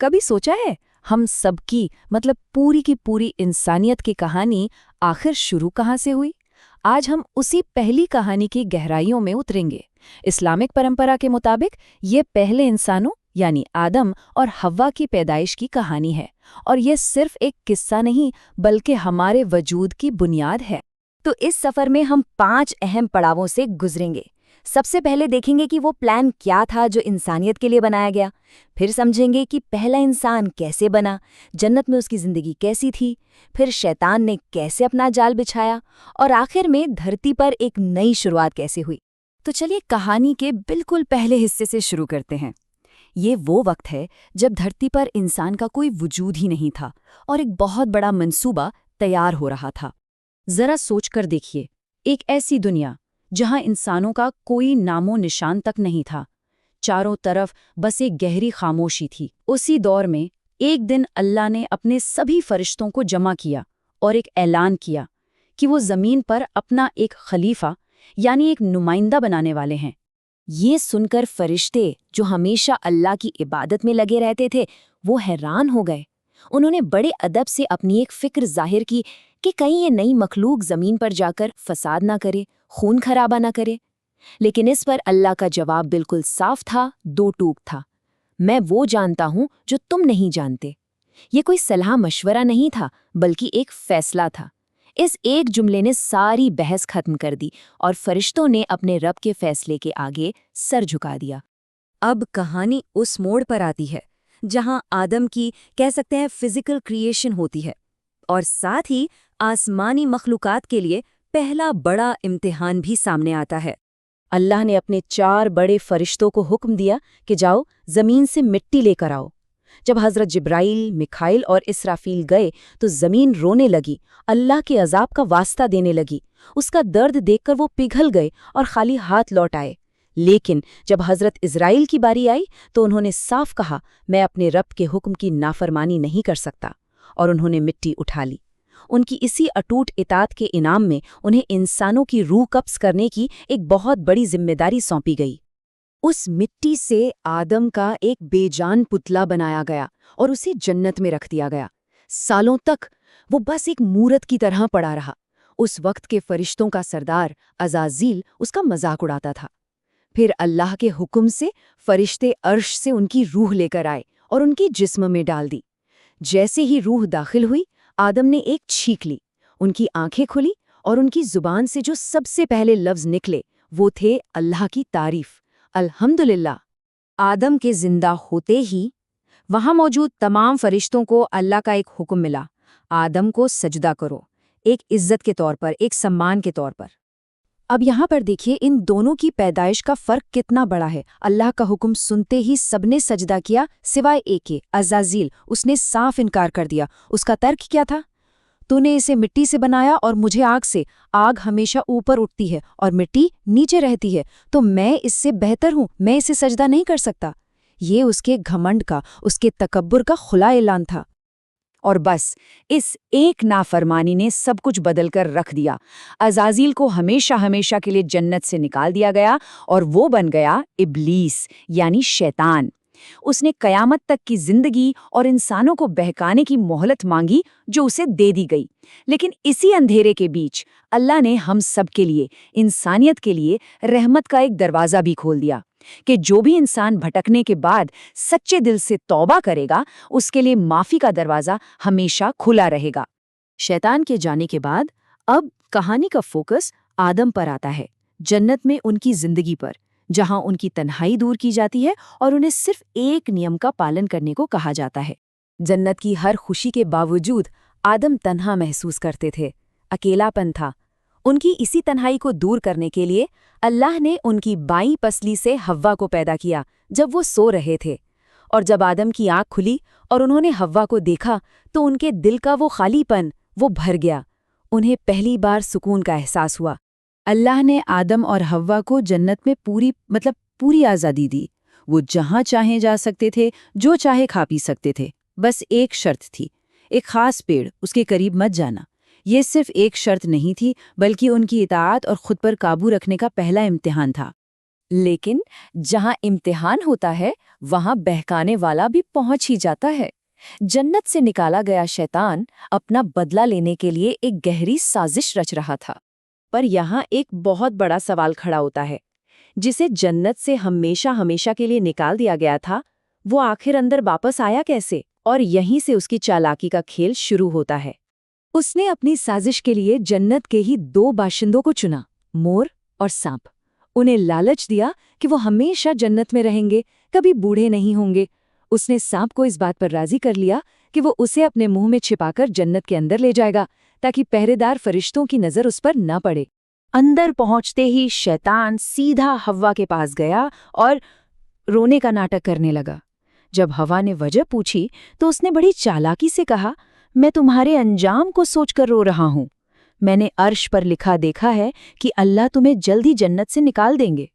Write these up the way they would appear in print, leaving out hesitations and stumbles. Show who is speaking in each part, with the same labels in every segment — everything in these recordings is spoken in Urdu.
Speaker 1: کبھی سوچا ہے ہم سب کی پوری کی پوری انسانیت کی کہانی آخر شروع کہاں سے ہوئی؟ آج ہم اسی پہلی کہانی کی گہرائیوں میں اتریں گے۔ اسلامک پرمپرا کے مطابق یہ پہلے انسانوں یعنی آدم اور حوا کی پیدائش کی کہانی ہے، اور یہ صرف ایک قصہ نہیں بلکہ ہمارے وجود کی بنیاد ہے۔
Speaker 2: تو اس سفر میں ہم 5 اہم پڑاؤوں سے گزریں گے۔ سب سے پہلے دیکھیں گے کہ وہ پلان کیا تھا جو انسانیت کے لیے بنایا گیا، پھر سمجھیں گے کہ پہلا انسان کیسے بنا، جنت میں اس کی زندگی کیسی تھی، پھر شیطان نے کیسے اپنا جال بچھایا، اور آخر میں دھرتی پر ایک نئی شروعات کیسے ہوئی۔
Speaker 1: تو چلیے کہانی کے بالکل پہلے حصے سے شروع کرتے ہیں۔ یہ وہ وقت ہے جب دھرتی پر انسان کا کوئی وجود ہی نہیں تھا اور ایک بہت بڑا منصوبہ تیار ہو رہا تھا۔ ذرا سوچ کر دیکھیے، ایک ایسی دنیا جہاں انسانوں کا کوئی نام و نشان تک نہیں تھا، چاروں طرف بس ایک گہری خاموشی تھی۔ اسی دور میں ایک دن اللہ نے اپنے سبھی فرشتوں کو جمع کیا اور ایک اعلان کیا کہ وہ زمین پر اپنا ایک خلیفہ یعنی ایک نمائندہ بنانے والے ہیں۔
Speaker 2: یہ سن کر فرشتے جو ہمیشہ اللہ کی عبادت میں لگے رہتے تھے وہ حیران ہو گئے۔ انہوں نے بڑے ادب سے اپنی ایک فکر ظاہر کی کہ کہیں یہ نئی مخلوق زمین پر جا کر فساد نہ کرے، خون خرابہ نہ کرے۔ لیکن اس پر اللہ کا جواب بالکل صاف تھا، 2 ٹوک تھا۔ میں وہ جانتا ہوں جو تم نہیں جانتے۔ یہ کوئی صلاح مشورہ نہیں تھا بلکہ ایک فیصلہ تھا۔ اس ایک جملے نے ساری بحث ختم کر دی اور فرشتوں نے اپنے رب کے فیصلے کے آگے سر جھکا دیا۔
Speaker 1: اب کہانی اس موڑ پر آتی ہے جہاں آدم کی کہہ سکتے ہیں فزیکل کریشن ہوتی ہے، اور ساتھ ہی آسمانی مخلوقات کے لیے پہلا بڑا امتحان بھی سامنے آتا ہے۔ اللہ نے اپنے 4 بڑے فرشتوں کو حکم دیا کہ جاؤ زمین سے مٹی لے کر آؤ۔ جب حضرت جبرائیل، میکائیل اور اسرافیل گئے تو زمین رونے لگی، اللہ کے عذاب کا واسطہ دینے لگی۔ اس کا درد دیکھ کر وہ پگھل گئے اور خالی ہاتھ لوٹ آئے۔ لیکن جب حضرت اسرائیل کی باری آئی تو انہوں نے صاف کہا، میں اپنے رب کے حکم کی نافرمانی نہیں کر سکتا، اور انہوں نے مٹی اٹھا لی۔ ان کی اسی اٹوٹ اطاعت کے انعام میں انہیں انسانوں کی روح قبض کرنے کی ایک بہت بڑی ذمہ داری سونپی گئی۔ اس مٹی سے آدم کا ایک بے جان پتلا بنایا گیا اور اسے جنت میں رکھ دیا گیا۔ سالوں تک وہ بس ایک مورت کی طرح پڑا رہا۔ اس وقت کے فرشتوں کا سردار عزازیل اس کا مذاق اڑاتا تھا۔ پھر اللہ کے حکم سے فرشتے عرش سے ان کی روح لے کر آئے اور ان کی جسم میں ڈال دی۔ جیسے ہی روح داخل ہوئی، آدم نے ایک چھینک لی، ان کی آنکھیں کھلی اور ان کی زبان سے جو سب سے پہلے لفظ نکلے وہ تھے اللہ کی تعریف، الحمدللہ۔ آدم کے زندہ ہوتے ہی وہاں موجود تمام فرشتوں کو اللہ کا ایک حکم ملا، آدم کو سجدہ کرو، ایک عزت کے طور پر، ایک سمان کے طور پر۔ اب یہاں پر دیکھیے ان دونوں کی پیدائش کا فرق کتنا بڑا ہے۔ اللہ کا حکم سنتے ہی سب نے سجدہ کیا سوائے ایک کے، عزازیل۔ اس نے صاف انکار کر دیا۔ اس کا ترک کیا تھا؟ تو نے اسے مٹی سے بنایا اور مجھے آگ سے۔ آگ ہمیشہ اوپر اٹھتی ہے اور مٹی نیچے رہتی ہے، تو میں اس سے بہتر ہوں، میں اسے سجدہ نہیں کر سکتا۔ یہ اس کے گھمنڈ کا، اس کے تکبر کا کھلا اعلان تھا۔ اور بس اس ایک نافرمانی نے سب کچھ بدل کر رکھ دیا۔ عزازیل کو ہمیشہ ہمیشہ کے لیے جنت سے نکال دیا گیا اور وہ بن گیا ابلیس یعنی شیطان۔ اس نے قیامت تک کی زندگی اور انسانوں کو بہکانے کی مہلت مانگی جو اسے دے دی گئی۔ لیکن اسی اندھیرے کے بیچ اللہ نے ہم سب کے لیے، انسانیت کے لیے رحمت کا ایک دروازہ بھی کھول دیا کہ جو بھی انسان بھٹکنے کے بعد سچے دل سے توبہ کرے گا اس کے لیے معافی کا دروازہ ہمیشہ کھلا رہے گا۔ شیطان کے جانے کے بعد اب کہانی کا فوکس آدم پر آتا ہے، جنت میں ان کی زندگی پر، جہاں ان کی تنہائی دور کی جاتی ہے اور انہیں صرف ایک نیم کا پالن کرنے کو کہا جاتا ہے۔ جنت کی ہر خوشی کے باوجود آدم تنہا محسوس کرتے تھے، اکیلا پن تھا۔ ان کی اسی تنہائی کو دور کرنے کے لیے اللہ نے ان کی بائیں پسلی سے حوا کو پیدا کیا جب وہ سو رہے تھے، اور جب آدم کی آنکھ کھلی اور انہوں نے حوا کو دیکھا تو ان کے دل کا وہ خالی پن وہ بھر گیا۔ انہیں پہلی بار سکون کا احساس ہوا۔ اللہ نے آدم اور حوا کو جنت میں پوری آزادی دی۔ وہ جہاں چاہیں جا سکتے تھے، جو چاہے کھا پی سکتے تھے۔ بس ایک شرط تھی، ایک خاص پیڑ، اس کے قریب مت جانا۔ یہ صرف ایک شرط نہیں تھی بلکہ ان کی اطاعت اور خود پر قابو رکھنے کا پہلا امتحان تھا۔
Speaker 2: لیکن جہاں امتحان ہوتا ہے وہاں بہکانے والا بھی پہنچ ہی جاتا ہے۔ جنت سے نکالا گیا شیطان اپنا بدلہ لینے کے لیے ایک گہری سازش رچ رہا تھا۔ پر یہاں ایک بہت بڑا سوال کھڑا ہوتا ہے، جسے جنت سے ہمیشہ ہمیشہ کے لیے نکال دیا گیا تھا، وہ آخر اندر واپس آیا کیسے؟ اور یہیں سے اس کی چالاکی کا کھیل شروع ہوتا ہے۔
Speaker 1: اس نے اپنی سازش کے لیے جنت کے ہی 2 باشندوں کو چنا، مور اور سانپ۔ انہیں لالچ دیا کہ وہ ہمیشہ جنت میں رہیں گے، کبھی بوڑھے نہیں ہوں گے۔ اس نے سانپ کو اس بات پر راضی کر لیا کہ وہ اسے اپنے منہ میں چھپا کر جنت کے اندر لے جائے گا تاکہ پہرے دار فرشتوں کی نظر اس پر نہ پڑے۔
Speaker 2: اندر پہنچتے ہی شیطان سیدھا ہوا کے پاس گیا اور رونے کا ناٹک کرنے لگا۔ جب ہوا نے وجہ پوچھی تو اس نے بڑی چالاکی سے کہا، میں تمہارے انجام کو سوچ کر رو رہا ہوں۔ میں نے عرش پر لکھا دیکھا ہے کہ اللہ تمہیں جلدی جنت سے نکال دیں گے۔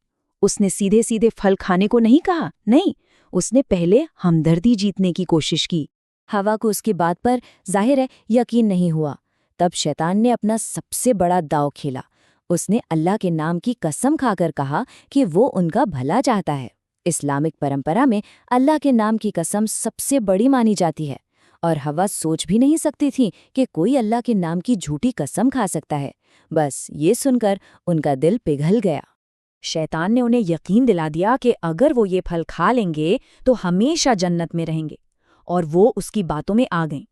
Speaker 2: اس نے سیدھے سیدھے پھل کھانے کو نہیں کہا، نہیں، اس نے پہلے ہمدردی جیتنے کی کوشش کی۔
Speaker 1: ہوا کو اس کی بات پر ظاہر ہے یقین نہیں ہوا۔ تب شیطان نے اپنا سب سے بڑا داؤ کھیلا۔ اس نے اللہ کے نام کی قسم کھا کر کہا کہ وہ ان کا بھلا چاہتا ہے۔ اسلامک پرمپرا میں اللہ کے نام کی قسم سب سے بڑی مانی جاتی ہے، اور ہوا سوچ بھی نہیں سکتی تھی کہ کوئی اللہ کے نام کی جھوٹی قسم کھا سکتا ہے۔ بس یہ سن کر ان کا دل پگھل گیا۔
Speaker 2: شیطان نے انہیں یقین دلا دیا کہ اگر وہ یہ پھل کھا لیں گے تو ہمیشہ جنت میں رہیں گے، اور وہ اس کی باتوں میں آ گئیں۔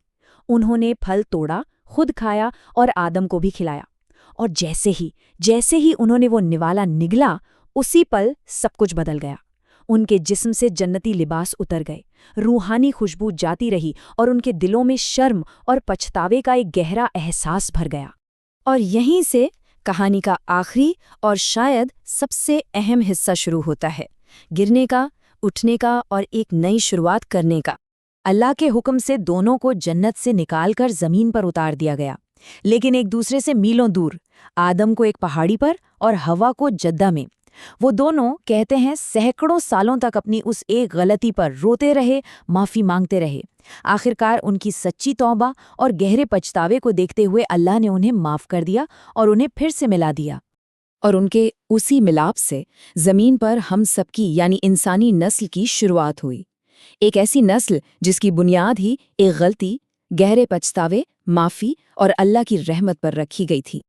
Speaker 2: انہوں نے پھل توڑا، خود کھایا اور آدم کو بھی کھلایا، اور جیسے ہی انہوں نے وہ نوالا نگلا، اسی پل سب کچھ بدل گیا۔ ان کے جسم سے جنتی لباس اتر گئے، روحانی خوشبو جاتی رہی، اور ان کے دلوں میں شرم اور پچھتاوے کا ایک گہرا احساس بھر گیا۔ اور یہیں سے کہانی کا آخری اور شاید سب سے اہم حصہ شروع ہوتا ہے، گرنے کا، اٹھنے کا اور ایک نئی شروعات کرنے کا۔ اللہ کے حکم سے دونوں کو جنت سے نکال کر زمین پر اتار دیا گیا، لیکن ایک دوسرے سے میلوں دور، آدم کو ایک پہاڑی پر اور ہوا کو جدہ میں۔ وہ دونوں کہتے ہیں سینکڑوں سالوں تک اپنی اس ایک غلطی پر روتے رہے، معافی مانگتے رہے۔ آخرکار ان کی سچی توبہ اور گہرے پچھتاوے کو دیکھتے ہوئے اللہ نے انہیں معاف کر دیا اور انہیں پھر سے ملا دیا۔ اور ان کے اسی ملاپ سے زمین پر ہم سب کی یعنی انسانی نسل کی شروعات ہوئی، ایک ایسی نسل جس کی بنیاد ہی ایک غلطی، گہرے پچھتاوے، معافی اور اللہ کی رحمت پر رکھی گئی تھی۔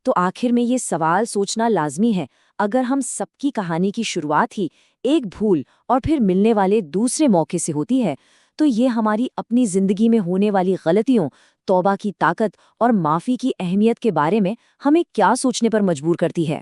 Speaker 1: تو آخر میں یہ سوال سوچنا لازمی ہے، اگر ہم سب کی کہانی کی شروعات ہی ایک بھول اور پھر ملنے والے دوسرے موقع سے ہوتی ہے، تو یہ ہماری اپنی زندگی میں ہونے والی غلطیوں، توبہ کی طاقت اور معافی کی اہمیت کے بارے میں ہمیں کیا سوچنے پر مجبور کرتی ہے؟